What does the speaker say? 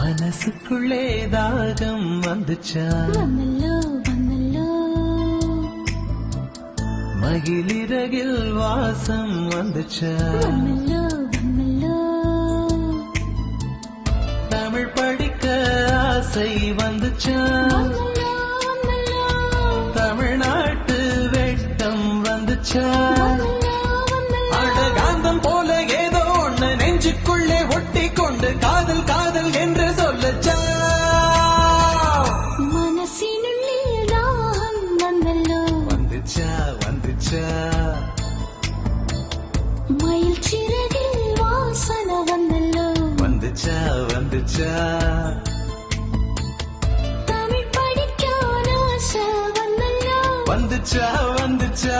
மனசுக்குள்ளே தாகம் வந்துச்சா வந்தல்லோ வந்தல்லோ மகிழிறகில் வாசம் வந்துச்சா வந்தல்லோ வந்தல்லோ தமிழ் படிக்க ஆசை வந்துச்சா வந்தல்லோ வந்தல்லோ தமிழ்நாட்டு வெட்டம் வந்துச்சா வந்தல்லோ வந்தல்லோ அடகாந்தம் போல ஏதோ ஒண்ணு நெஞ்சுக்குள்ளே ஒட்டி கொண்டு காதல் காதல் என்று சொல்லச்சா மனசினுள்ளில் தாகம் வந்தல்லோ வந்துச்சா வந்துச்சா மயில் சிறகில் வாசனை வந்தல்லோ வந்துச்சா வந்துச்சா தமிழ் படிக்க ஆசை வந்தல்லோ வந்துச்சா வந்துச்சா